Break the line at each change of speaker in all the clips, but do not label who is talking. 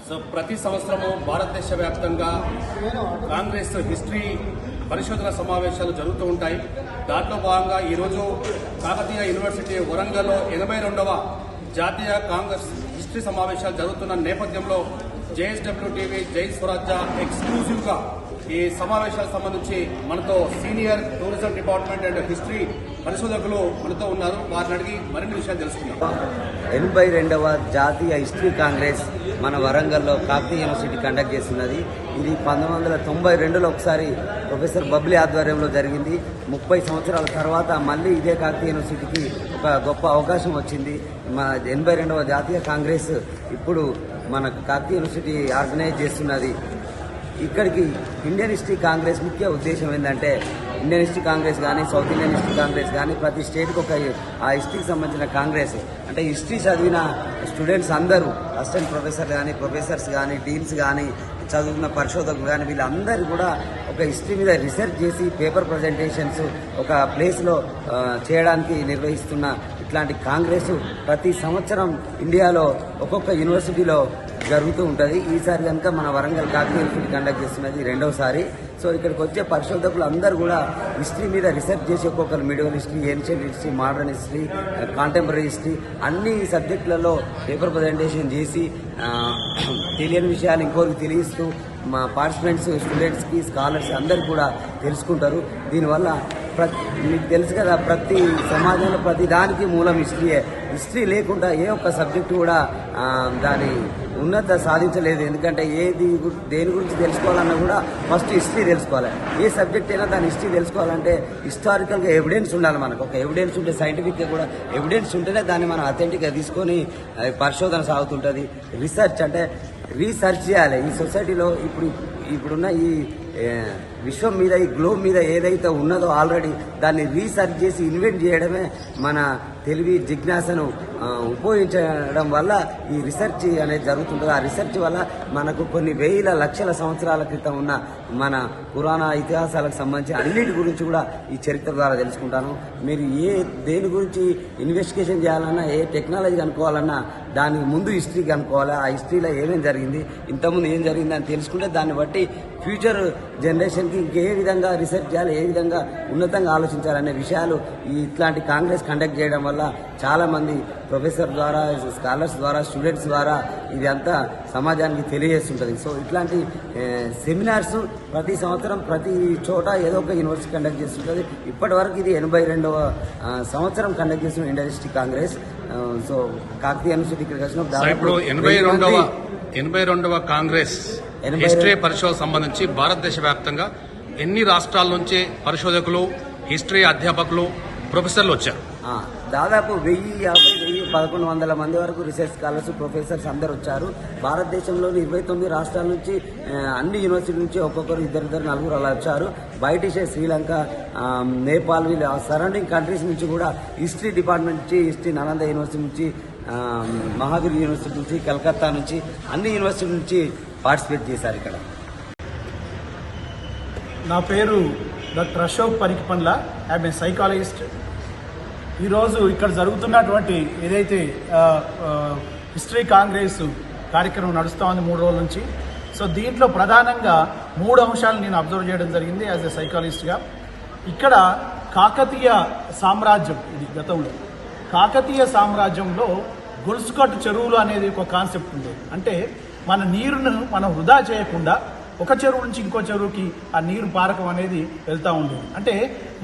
So ప్రతి సంవత్సరము భారతదేశ వ్యాప్తంగా కాంగ్రెస్ హిస్టరీ పరిశోధన సమావేశాలు జరుగుతూ ఉంటాయి. దాంట్లో భాగంగా ఈరోజు కాకతీయ యూనివర్సిటీ వరంగల్లో 82వ జాతీయ కాంగ్రెస్ హిస్టరీ సమావేశాలు జరుగుతున్న నేపథ్యంలో JSW టీవీ జై స్వరాజ్య ఎక్స్క్లూజివ్ గా ఈ సమావేశాలకు సంబంధించి మనతో senior tourism department and history పరిశోధకులు మనతో ఉన్నారు. వారిని అడిగి మరిన్ని విషయాలు తెలుసుకున్నాం.
82వ జాతీయ హిస్టరీ కాంగ్రెస్ మన వరంగల్లో కాకతీయ యూనివర్సిటీ కండక్ట్ చేస్తున్నది. ఇది 1992లో ఒకసారి ప్రొఫెసర్ బబ్లీ ఆధ్వర్యంలో జరిగింది. 30 సంవత్సరాల తర్వాత మళ్ళీ ఇదే కాకతీయ యూనివర్సిటీకి ఒక గొప్ప అవకాశం వచ్చింది. మన 82వ జాతీయ కాంగ్రెస్ ఇప్పుడు మన కాకతీయ యూనివర్సిటీ ఆర్గనైజ్ చేస్తున్నది. ఇక్కడికి ఇండియన్ హిస్టరీ కాంగ్రెస్ ముఖ్య ఉద్దేశం ఏంటంటే, ఇండియన్ హిస్టరీ కాంగ్రెస్ కానీ సౌత్ ఇండియన్ హిస్టరీ కాంగ్రెస్ కానీ ప్రతి స్టేట్కి ఒక ఆ హిస్టరీకి సంబంధించిన కాంగ్రెస్ అంటే హిస్టరీ చదివిన స్టూడెంట్స్ అందరూ అసిస్టెంట్ ప్రొఫెసర్స్ కానీ డీన్స్ కానీ చదువుకున్న పరిశోధకులు కానీ వీళ్ళందరూ కూడా ఒక హిస్టరీ మీద రీసెర్చ్ చేసి పేపర్ ప్రజెంటేషన్స్ ఒక ప్లేస్లో చేయడానికి నిర్వహిస్తున్న ఇట్లాంటి కాంగ్రెస్ ప్రతి సంవత్సరం ఇండియాలో ఒక్కొక్క యూనివర్సిటీలో జరుగుతూ ఉంటుంది. ఈసారి కనుక మన వరంగల్ కాకతీయ యూనివర్సిటీ కండక్ట్ చేస్తున్నది 2వసారి. సో ఇక్కడికి వచ్చే పరిశోధకులు అందరూ కూడా హిస్టరీ మీద రీసెర్చ్ చేసి ఒక్కొక్కరు medieval history, ancient history, modern history, contemporary history అన్ని సబ్జెక్టులలో పేపర్ ప్రజెంటేషన్ చేసి తెలియని విషయాలు ఇంకోరికి తెలియస్తూ మా పార్టిసిపెంట్స్ స్టూడెంట్స్కి స్కాలర్స్ అందరు కూడా తెలుసుకుంటారు. దీనివల్ల మీకు తెలుసు కదా, ప్రతి సమాజంలో ప్రతి దానికి మూలం హిస్టరీయే. హిస్టరీ లేకుండా ఏ ఒక్క సబ్జెక్టు కూడా దాని ఉన్నత సాధించలేదు. ఎందుకంటే దేని గురించి తెలుసుకోవాలన్నా కూడా ఫస్ట్ హిస్టరీ తెలుసుకోవాలి. ఏ సబ్జెక్ట్ అయినా దాని హిస్టరీ తెలుసుకోవాలంటే హిస్టారికల్గా ఎవిడెన్స్ ఉండాలి. మనకు ఒక ఎవిడెన్స్ ఉంటే, సైంటిఫిక్గా కూడా ఎవిడెన్స్ ఉంటేనే దాన్ని మనం అథెంటిక్గా తీసుకొని పరిశోధన సాగుతుంటుంది. రీసెర్చ్ అంటే రీసెర్చ్ చేయాలి. ఈ సొసైటీలో ఇప్పుడున్న ఈ విశ్వం మీద, ఈ గ్లోబ్ మీద ఏదైతే ఉన్నదో ఆల్రెడీ దాన్ని రీసెర్చ్ చేసి ఇన్వెంట్ చేయడమే మన తెలివి జిజ్ఞాసను ఉపయోగించడం వల్ల ఈ రీసెర్చ్ అనేది జరుగుతుంటుంది. ఆ రీసెర్చ్ వల్ల మనకు కొన్ని వేల లక్షల సంవత్సరాల క్రితం ఉన్న మన పురాణ ఇతిహాసాలకు సంబంధించి అన్నిటి గురించి కూడా ఈ చరిత్ర ద్వారా తెలుసుకుంటాను. మీరు దేని గురించి ఇన్వెస్టిగేషన్ చేయాలన్నా, ఏ టెక్నాలజీ కనుక్కోవాలన్నా దానికి ముందు హిస్టరీ కనుక్కోవాలి. ఆ హిస్టరీలో ఏమేమి జరిగింది, ఇంతకుముందు ఏం జరిగింది అని తెలుసుకుంటే దాన్ని బట్టి ఫ్యూచర్ జనరేషన్కి ఇంకే విధంగా రీసెర్చ్ చేయాలి, ఏ విధంగా ఉన్నతంగా ఆలోచించాలనే విషయాలు ఇట్లాంటి కాంగ్రెస్ కండక్ట్ చేయడం వల్ల చాలామంది ప్రొఫెసర్ ద్వారా, స్కాలర్స్ ద్వారా, స్టూడెంట్స్ ద్వారా ఇదంతా సమాజానికి తెలియజేస్తుంటుంది. సో ఇట్లాంటి సెమినార్స్ ప్రతి సంవత్సరం ప్రతి చోట ఏదో ఒక యూనివర్సిటీ కండక్ట్ చేస్తుంటుంది. ఇప్పటి వరకు ఇది 82వ సంవత్సరం కండక్ట్ చేస్తున్న Indian history Congress. So Kakatiya university ఇక్కడికి వచ్చిన
82వ కాంగ్రెస్ హిస్టరీ పరిశోధన సంబంధించి భారతదేశ వ్యాప్తంగా ఎన్ని రాష్ట్రాల నుంచి పరిశోధకులు, హిస్టరీ అధ్యాపకులు, ప్రొఫెసర్లు వచ్చారు?
దాదాపు 1050-1100 మంది వరకు రీసెర్చ్ స్కాలర్స్, ప్రొఫెసర్స్ అందరు వచ్చారు. భారతదేశంలోని 29 రాష్ట్రాల నుంచి అన్ని యూనివర్సిటీ నుంచి ఒక్కొక్కరు ఇద్దరు నలుగురు అలా వచ్చారు. బయట శ్రీలంక, నేపాల్ వీళ్ళు సరౌండింగ్ కంట్రీస్ నుంచి కూడా హిస్టరీ డిపార్ట్మెంట్ నుంచి, హిస్టరీ నలంద యూనివర్సిటీ నుంచి, మహావీర్ యూనివర్సిటీ నుంచి, కలకత్తా నుంచి అన్ని యూనివర్సిటీ నుంచి పార్టిసిపేట్ చేశారు. ఇక్కడ
నా పేరు doctor Ashok Parikipandla. I'm a psychologist. ఈరోజు ఇక్కడ జరుగుతున్నటువంటి ఏదైతే హిస్టరీ కాంగ్రెస్ కార్యక్రమం నడుస్తూ ఉంది 3 రోజుల నుంచి. సో దీంట్లో ప్రధానంగా 3 అంశాలు నేను అబ్జర్వ్ చేయడం జరిగింది యాజ్ ఎ సైకాలజిస్ట్గా. ఇక్కడ కాకతీయ సామ్రాజ్యం, ఇది గతంలో కాకతీయ సామ్రాజ్యంలో గొలుసుకట్టు చెరువులు అనేది ఒక కాన్సెప్ట్ ఉండేది. అంటే మన నీరును మనం వృధా చేయకుండా ఒక చెరువు నుంచి ఇంకో చెరువుకి ఆ నీరు పారకం అనేది వెళ్తూ ఉండేది. అంటే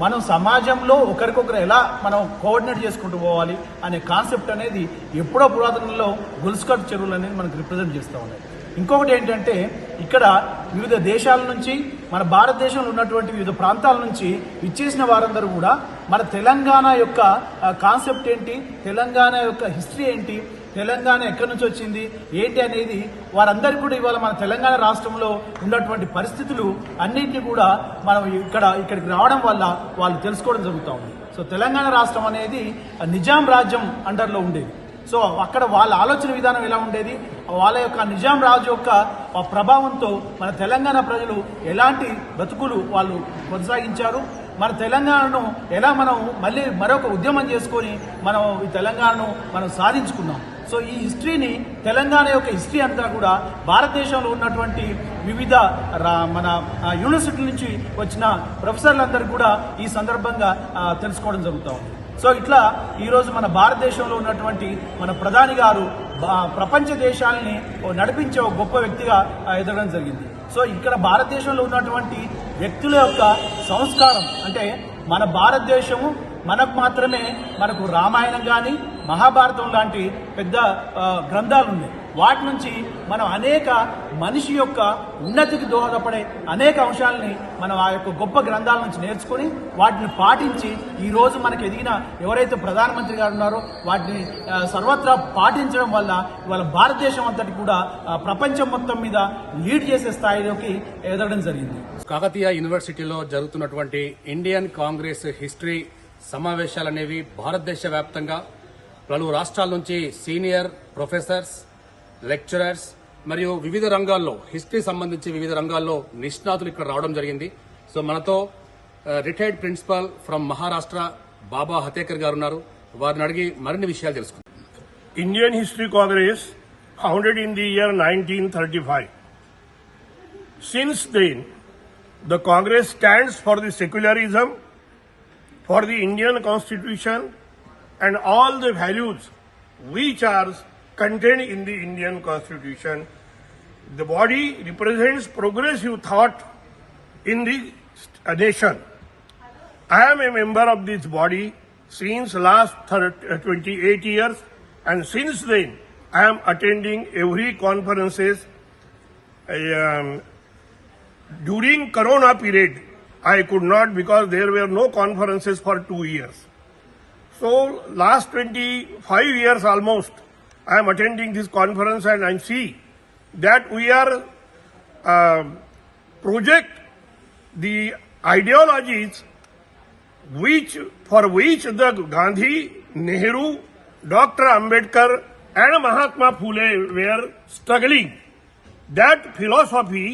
మనం సమాజంలో ఒకరికొకరు ఎలా మనం కోఆర్డినేట్ చేసుకుంటూ పోవాలి అనే కాన్సెప్ట్ అనేది ఎప్పుడో పురాతనంలో గొలుసుకట్టు చెరువులు అనేది మనకు రిప్రజెంట్ చేస్తూ ఉన్నాయి. ఇంకొకటి ఏంటంటే, ఇక్కడ వివిధ దేశాల నుంచి, మన భారతదేశంలో ఉన్నటువంటి వివిధ ప్రాంతాల నుంచి ఇచ్చేసిన వారందరూ కూడా మన తెలంగాణ యొక్క కాన్సెప్ట్ ఏంటి, తెలంగాణ యొక్క హిస్టరీ ఏంటి, తెలంగాణ ఎక్కడి నుంచి వచ్చింది ఏంటి అనేది వారందరికీ కూడా ఇవాళ మన తెలంగాణ రాష్ట్రంలో ఉన్నటువంటి పరిస్థితులు అన్నింటినీ కూడా మనం ఇక్కడికి రావడం వల్ల వాళ్ళు తెలుసుకోవడం జరుగుతూ ఉంది. సో తెలంగాణ రాష్ట్రం అనేది నిజాం రాజ్యం అండర్లో ఉండేది. సో అక్కడ వాళ్ళ ఆలోచన విధానం ఎలా ఉండేది, వాళ్ళ యొక్క నిజాం రాజు యొక్క ప్రభావంతో మన తెలంగాణ ప్రజలు ఎలాంటి బ్రతుకులు వాళ్ళు కొనసాగించారు, మన తెలంగాణను ఎలా మనం మళ్ళీ మరొక ఉద్యమం చేసుకొని మనం ఈ తెలంగాణను మనం సాధించుకున్నాం. సో ఈ హిస్టరీని, తెలంగాణ యొక్క హిస్టరీ అంతా కూడా భారతదేశంలో ఉన్నటువంటి వివిధ మన యూనివర్సిటీల నుంచి వచ్చిన ప్రొఫెసర్లందరూ కూడా ఈ సందర్భంగా తెలుసుకోవడం జరుగుతూ ఉంది. సో ఇట్లా ఈరోజు మన భారతదేశంలో ఉన్నటువంటి మన ప్రధాని గారు ప్రపంచ దేశాలని నడిపించే ఒక గొప్ప వ్యక్తిగా ఎదగడం జరిగింది. సో ఇక్కడ భారతదేశంలో ఉన్నటువంటి వ్యక్తుల యొక్క సంస్కారం అంటే మన భారతదేశము మనకు మాత్రమే, మనకు రామాయణం కానీ మహాభారతం లాంటి పెద్ద గ్రంథాలు ఉన్నాయి. వాటి నుంచి మనం అనేక మనిషి యొక్క ఉన్నతికి దోహదపడే అనేక అంశాలని మనం ఆ యొక్క గొప్ప గ్రంథాల నుంచి నేర్చుకుని వాటిని పాటించి ఈరోజు మనకు ఎదిగిన ఎవరైతే ప్రధానమంత్రి గారు ఉన్నారో వాటిని సర్వత్రా పాటించడం వల్ల ఇవాళ భారతదేశం అంతటి కూడా ప్రపంచం మొత్తం మీద లీడ్ చేసే స్థాయిలోకి ఎదగడం జరిగింది.
కాకతీయ యూనివర్సిటీలో జరుగుతున్నటువంటి ఇండియన్ కాంగ్రెస్ హిస్టరీ సమావేశాలనేవి భారతదేశ వ్యాప్తంగా పలు రాష్ట్రాల నుంచి సీనియర్ ప్రొఫెసర్స్, లెక్చరర్స్ మరియు వివిధ రంగాల్లో హిస్టరీ సంబంధించి వివిధ రంగాల్లో నిష్ణాతులు ఇక్కడ రావడం జరిగింది. సో మనతో రిటైర్డ్ ప్రిన్సిపల్ ఫ్రమ్ మహారాష్ట్ర బాబా హతేకర్ గారు ఉన్నారు. వారిని అడిగి మరిన్ని విషయాలు తెలుసుకుందాం.
Indian History Congress founded in the year 1935. Since then, the Congress stands for the secularism, for the Indian Constitution and all the values which are contained in the Indian Constitution. The body represents progressive thought in the nation. I am a member of this body since last 28 years, and since then I am attending every conferences. During Corona period, I could not because there were no conferences for 2 years. So last 25 years almost, I am attending this conference and I see that we are project the ideologies for which the Gandhi, Nehru, Dr. Ambedkar and Mahatma Phule were struggling. That philosophy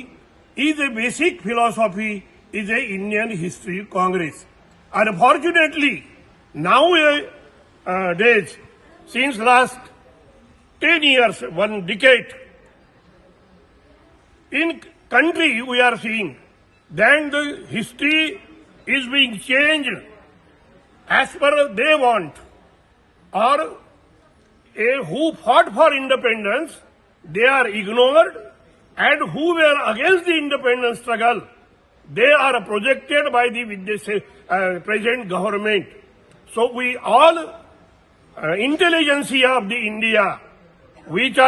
is a basic philosophy is a Indian History Congress. Unfortunately, nowadays, since last 10 years, 1 decade, in country we are seeing then the history is being changed as per they want, or who fought for independence, they are ignored, and who were against the independence struggle, they are projected by the present government. So we all intelligentsia of the India which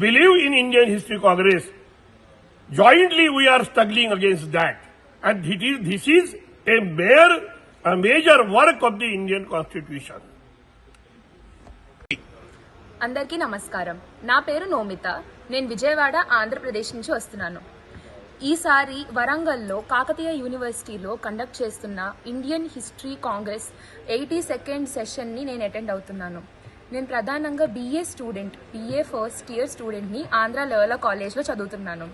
believe in Indian History Congress, jointly we are struggling against that, and this is a major work of the Indian Constitution.
అందరికీ నమస్కారం. నా పేరు నోమిత. నేను విజయవాడ, ఆంధ్రప్రదేశ్ నుంచి వస్తున్నాను. ఈసారి వరంగల్లో కాకతీయ యూనివర్సిటీలో కండక్ట్ చేస్తున్న ఇండియన్ హిస్టరీ కాంగ్రెస్ 82nd సెషన్ని నేను అటెండ్ అవుతున్నాను. నేను ప్రధానంగా BA ఫస్ట్ ఇయర్ స్టూడెంట్ని ఆంధ్ర లోయలా కాలేజ్లో చదువుతున్నాను.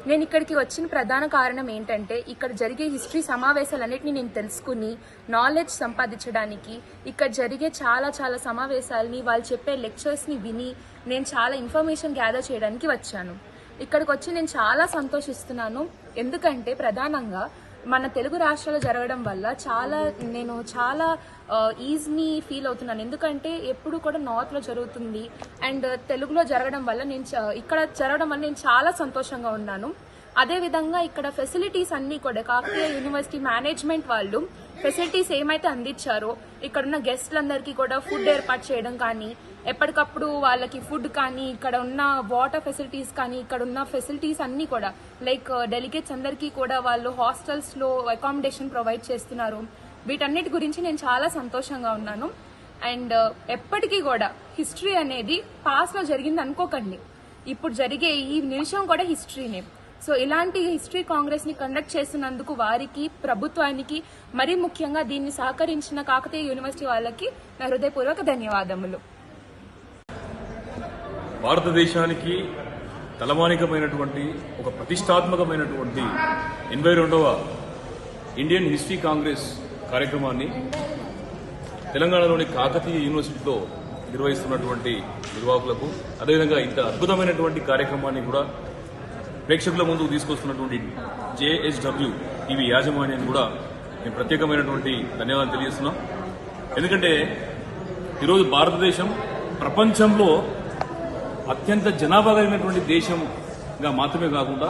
నేను ఇక్కడికి వచ్చిన ప్రధాన కారణం ఏంటంటే ఇక్కడ జరిగే హిస్టరీ సమావేశాలన్నింటినీ నేను తెలుసుకుని నాలెడ్జ్ సంపాదించడానికి, ఇక్కడ జరిగే చాలా సమావేశాలని, వాళ్ళు చెప్పే లెక్చర్స్ని విని నేను చాలా ఇన్ఫర్మేషన్ గ్యాదర్ చేయడానికి వచ్చాను. ఇక్కడికి వచ్చి నేను చాలా సంతోషిస్తున్నాను. ఎందుకంటే ప్రధానంగా మన తెలుగు రాష్ట్రాల్లో జరగడం వల్ల నేను చాలా ఈజీని ఫీల్ అవుతున్నాను. ఎందుకంటే ఎప్పుడు కూడా నార్త్లో జరుగుతుంది అండ్ తెలుగులో జరగడం వల్ల ఇక్కడ జరగడం వల్ల నేను చాలా సంతోషంగా ఉన్నాను. అదేవిధంగా ఇక్కడ ఫెసిలిటీస్ అన్నీ కూడా కాకతీయ యూనివర్సిటీ మేనేజ్మెంట్ వాళ్ళు ఫెసిలిటీస్ ఏమైతే అందించారో ఇక్కడున్న గెస్ట్లందరికీ కూడా ఫుడ్ ఏర్పాటు చేయడం కానీ, ఎప్పటికప్పుడు వాళ్ళకి ఫుడ్ కానీ, ఇక్కడ ఉన్న వాటర్ ఫెసిలిటీస్ కానీ, ఇక్కడ ఉన్న ఫెసిలిటీస్ అన్నీ కూడా లైక్ డెలిగేట్స్ అందరికీ కూడా వాళ్ళు హాస్టల్స్లో అకామిడేషన్ ప్రొవైడ్ చేస్తున్నారు. వీటన్నిటి గురించి నేను చాలా సంతోషంగా ఉన్నాను. అండ్ ఎప్పటికీ కూడా హిస్టరీ అనేది పాస్ట్లో జరిగింది అనుకోకండి, ఇప్పుడు జరిగే ఈ నిమిషం కూడా హిస్టరీనే. సో ఇలాంటి హిస్టరీ కాంగ్రెస్ ని కండక్ట్ చేస్తున్నందుకు వారికి, ప్రభుత్వానికి, మరీ ముఖ్యంగా దీన్ని సహకరించిన కాకతీయ యూనివర్సిటీ వాళ్ళకి నా హృదయపూర్వక ధన్యవాదములు.
భారతదేశానికి తలమానికమైనటువంటి ఒక ప్రతిష్టాత్మకమైనటువంటి 82వ ఇండియన్ హిస్టరీ కాంగ్రెస్ కార్యక్రమాన్ని తెలంగాణలోని కాకతీయ యూనివర్సిటీలో నిర్వహిస్తున్నటువంటి నిర్వాహకులకు, అదేవిధంగా ఇంత అద్భుతమైనటువంటి కార్యక్రమాన్ని కూడా ప్రేక్షకుల ముందుకు తీసుకొస్తున్నటువంటి JSW టీవీ యాజమాన్యాన్ని కూడా నేను ప్రత్యేకమైనటువంటి ధన్యవాదాలు తెలియజేస్తున్నాం. ఎందుకంటే ఈరోజు భారతదేశం ప్రపంచంలో అత్యంత జనాభా కలిగినటువంటి దేశంగా మాత్రమే కాకుండా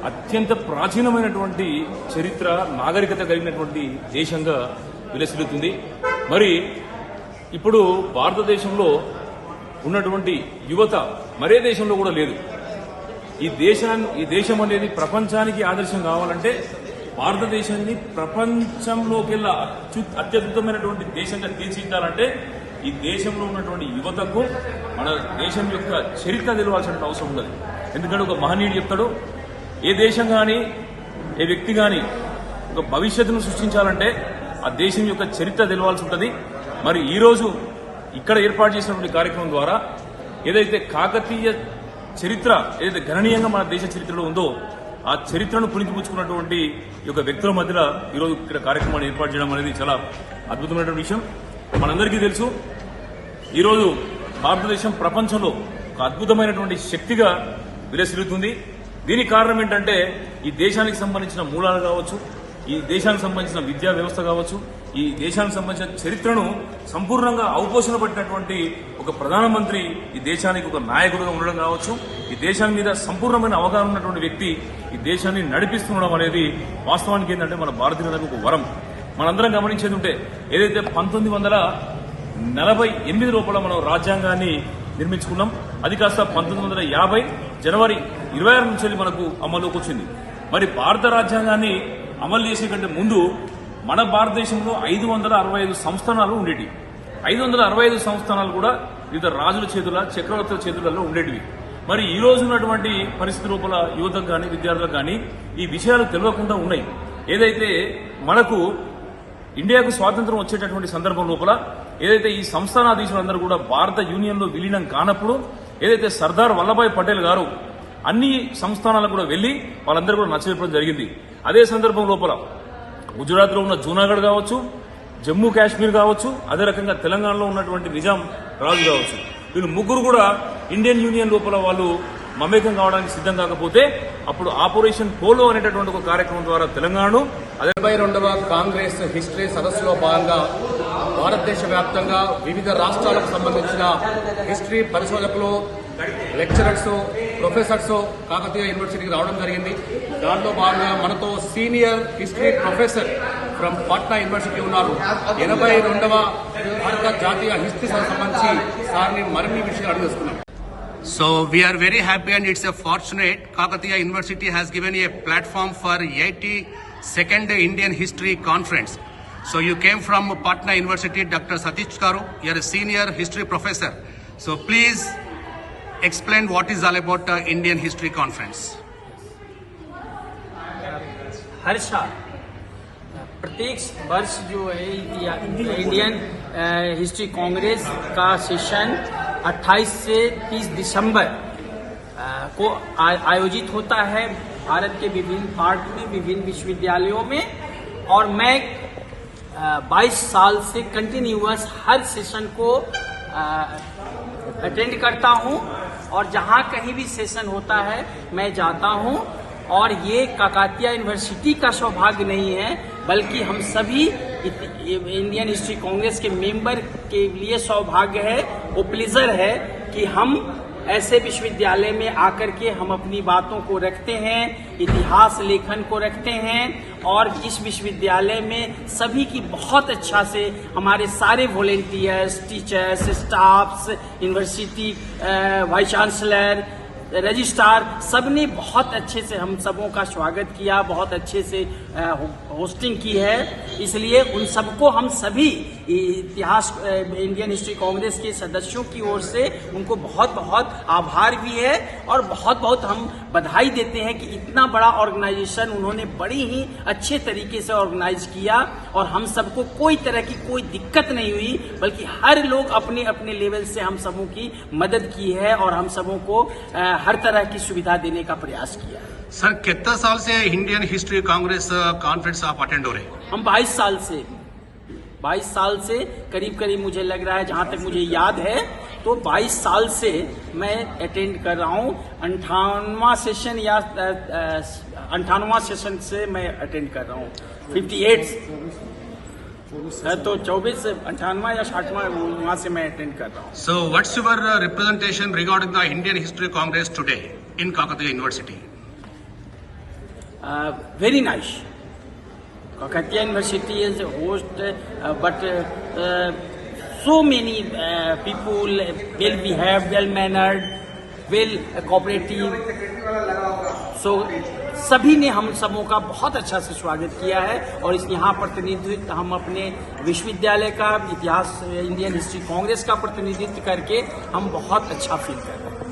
అత్యంత ప్రాచీనమైనటువంటి చరిత్ర, నాగరికత కలిగినటువంటి దేశంగా విలసిల్లుతుంది. మరి ఇప్పుడు భారతదేశంలో ఉన్నటువంటి యువత మరే దేశంలో కూడా లేదు. ఈ దేశం అనేది ప్రపంచానికి ఆదర్శం కావాలంటే భారతదేశాన్ని ప్రపంచంలోకెల్లా అత్యద్భుతమైనటువంటి దేశంగా తీర్చిదిద్దాలంటే ఈ దేశంలో ఉన్నటువంటి యువతకు మన దేశం యొక్క చరిత్ర తెలియాల్సిన అవసరం ఉన్నది. ఎందుకంటే ఒక మహనీయుడు చెప్తాడు, ఏ దేశం కానీ ఏ వ్యక్తి కానీ ఒక భవిష్యత్తును సృష్టించాలంటే ఆ దేశం యొక్క చరిత్ర తెలియాల్సి ఉంటుంది. మరి ఈరోజు ఇక్కడ ఏర్పాటు చేసినటువంటి కార్యక్రమం ద్వారా ఏదైతే కాకతీయ చరిత్ర ఏదైతే గణనీయంగా మన దేశ చరిత్రలో ఉందో ఆ చరిత్రను పుణికిపుచ్చుకున్నటువంటి ఈ యొక్క వ్యక్తుల మధ్యలో ఈరోజు ఇక్కడ కార్యక్రమాన్ని ఏర్పాటు చేయడం అనేది చాలా అద్భుతమైనటువంటి విషయం. మనందరికీ తెలుసు, ఈరోజు భారతదేశం ప్రపంచంలో ఒక అద్భుతమైనటువంటి శక్తిగా విలసిల్లుతుంది. దీనికి కారణం ఏంటంటే ఈ దేశానికి సంబంధించిన మూలాలు కావచ్చు, ఈ దేశానికి సంబంధించిన విద్యా వ్యవస్థ కావచ్చు, ఈ దేశానికి సంబంధించిన చరిత్రను సంపూర్ణంగా అవపోషణ పట్టినటువంటి ఒక ప్రధానమంత్రి ఈ దేశానికి ఒక నాయకుడిగా ఉండడం కావచ్చు, ఈ దేశం మీద సంపూర్ణమైన అవగాహన ఉన్నటువంటి వ్యక్తి ఈ దేశాన్ని నడిపిస్తుండడం అనేది వాస్తవానికి ఏంటంటే మన భారతీయులకు ఒక వరం. మనందరం గమనించేది ఉంటే ఏదైతే 1948 లోపల మనం రాజ్యాంగాన్ని నిర్మించుకున్నాం, అది కాస్త 1950 జనవరి 26 నుంచి మనకు అమల్లోకి వచ్చింది. మరి భారత రాజ్యాంగాన్ని అమలు చేసే కంటే ముందు మన భారతదేశంలో 565 సంస్థానాలు ఉండేవి. 565 సంస్థానాలు కూడా వివిధ రాజుల చేతుల, చక్రవర్తుల చేతులలో ఉండేటివి. మరి ఈ రోజు ఉన్నటువంటి పరిస్థితి లోపల యువతకు కానీ విద్యార్థులకు కానీ ఈ విషయాలు తెలియకుండా ఉన్నాయి. ఏదైతే మనకు ఇండియాకు స్వాతంత్రం వచ్చేటటువంటి సందర్భం లోపల ఏదైతే ఈ సంస్థానాధీశులందరూ కూడా భారత యూనియన్లో విలీనం కానప్పుడు ఏదైతే సర్దార్ వల్లభాయ్ పటేల్ గారు అన్ని సంస్థానాలకు కూడా వెళ్లి వాళ్ళందరూ కూడా నచ్చజెప్పడం జరిగింది. అదే సందర్భం లోపల గుజరాత్లో ఉన్న జూనాగఢ్ కావచ్చు, జమ్మూ కాశ్మీర్ కావచ్చు, అదే రకంగా తెలంగాణలో ఉన్నటువంటి నిజాం రాజు కావచ్చు, వీళ్ళు ముగ్గురు కూడా ఇండియన్ యూనియన్ లోపల వాళ్ళు మమేకం కావడానికి సిద్ధం కాకపోతే అప్పుడు ఆపరేషన్ పోలో అనేటటువంటి ఒక కార్యక్రమం ద్వారా తెలంగాణను
82వ కాంగ్రెస్ హిస్టరీ సదస్సులో భాగంగా భారతదేశ వ్యాప్తంగా వివిధ రాష్ట్రాలకు సంబంధించిన హిస్టరీ పరిశోధకులు, లెక్చరర్స్, ప్రొఫెసర్స్ కాకతీయ యూనివర్సిటీకి రావడం జరిగింది. దాంట్లో భాగంగా మనతో senior history professor from Patna university ఉన్నారు. 82వ భారత జాతీయ హిస్టరీ సంబంధించి సార్ని మరిన్ని విషయాలు అడిగేస్తున్నాం. So we are very happy and it's a fortunate Kakatiya University has given a platform for 82nd Indian History Conference. So you came from Patna University, Dr. Satish Garu. You are a senior history professor. So please explain what is all about Indian History Conference.
हर साल प्रत्येक वर्ष जो है Indian history Congress का session 28 से 30 दिसंबर को आयोजित होता है भारत के विभिन्न पार्ट में, विभिन्न विश्वविद्यालयों में। और मैं 22 साल से कंटिन्यूअस हर सेशन को अटेंड करता हूं और जहां कहीं भी सेशन होता है मैं जाता हूं। और ये काकतीय यूनिवर्सिटी का सौभाग्य नहीं है बल्कि हम सभी इंडियन हिस्ट्री कांग्रेस के मेंबर के लिए सौभाग्य है, वो प्लेजर है कि हम ऐसे विश्वविद्यालय में आकर के हम अपनी बातों को रखते हैं, इतिहास लेखन को रखते हैं। और इस विश्वविद्यालय में सभी की बहुत अच्छा से हमारे सारे volunteers, teachers, staffs, university vice chancellor, registrar सबने बहुत अच्छे से हम सबों का स्वागत किया, बहुत अच्छे से होस्टिंग की है। इसलिए उन सबको हम सभी इतिहास इंडियन हिस्ट्री कांग्रेस के सदस्यों की ओर से उनको बहुत बहुत आभार भी है और बहुत बहुत हम बधाई देते हैं कि इतना बड़ा ऑर्गेनाइजेशन उन्होंने बड़ी ही अच्छे तरीके से ऑर्गेनाइज किया और हम सबको कोई तरह की कोई दिक्कत नहीं हुई, बल्कि हर लोग अपने अपने लेवल से हम सबों की मदद की है और हम सबों को हर तरह की सुविधा देने का प्रयास किया।
सर कितना साल से इंडियन हिस्ट्री कांग्रेस कॉन्फ्रेंस आप अटेंड हो रहे हैं?
हम 22 साल से 22 साल से करीब करीब मुझे लग रहा है, जहां तक मुझे याद है तो 22 साल से मैं अटेंड कर रहा हूं। 58वां सेशन या 58वां सेशन से मैं अटेंड कर रहा हूं। 58 तो 24 58वां या 60वां वहां से मैं अटेंड कर रहा हूं।
So, what's your representation regarding the Indian History Congress today in Kakatiya University?
Very nice. Kakatiya University is a host, but so many people, well behaved, well mannered, well cooperative. So सभी ने हम सबों का बहुत अच्छा से स्वागत किया है और इस यहाँ प्रतिनिधित्व हम अपने विश्वविद्यालय का इतिहास, इंडियन हिस्ट्री कांग्रेस का प्रतिनिधित्व करके हम बहुत अच्छा फील कर रहे हैं।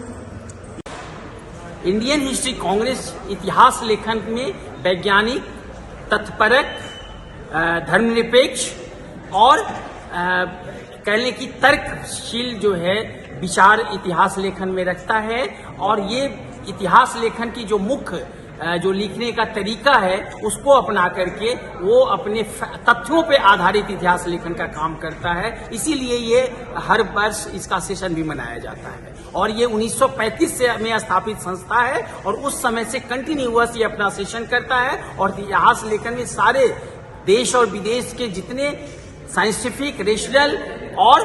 इंडियन हिस्ट्री कांग्रेस इतिहास लेखन में वैज्ञानिक, तथ्यपरक, धर्मनिरपेक्ष और कहने की तर्कशील जो है विचार इतिहास लेखन में रखता है। और ये इतिहास लेखन की जो मुख्य जो लिखने का तरीका है उसको अपना करके वो अपने तथ्यों पे आधारित इतिहास लेखन का काम करता है। इसीलिए ये हर वर्ष इसका सेशन भी मनाया जाता है और ये 1935 से में स्थापित संस्था है और उस समय से कंटिन्यूअस ये अपना सेशन करता है। और इतिहास लेखन में सारे देश और विदेश के जितने साइंटिफिक, रेशनल और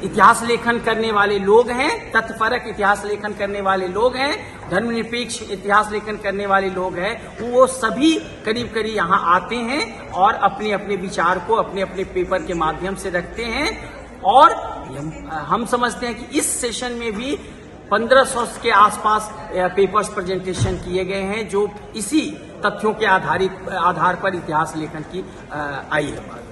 इतिहास लेखन करने वाले लोग हैं, तथ्यपरक इतिहास लेखन करने वाले लोग हैं, धर्मनिरपेक्ष इतिहास लेखन करने वाले लोग हैं, वो सभी करीब करीब यहाँ आते हैं और अपने अपने विचार को अपने अपने पेपर के माध्यम से रखते हैं। और हम समझते हैं कि इस सेशन में भी 1500 के आसपास पेपर्स प्रेजेंटेशन किए गए हैं जो इसी तथ्यों के आधार पर इतिहास लेखन की आई है।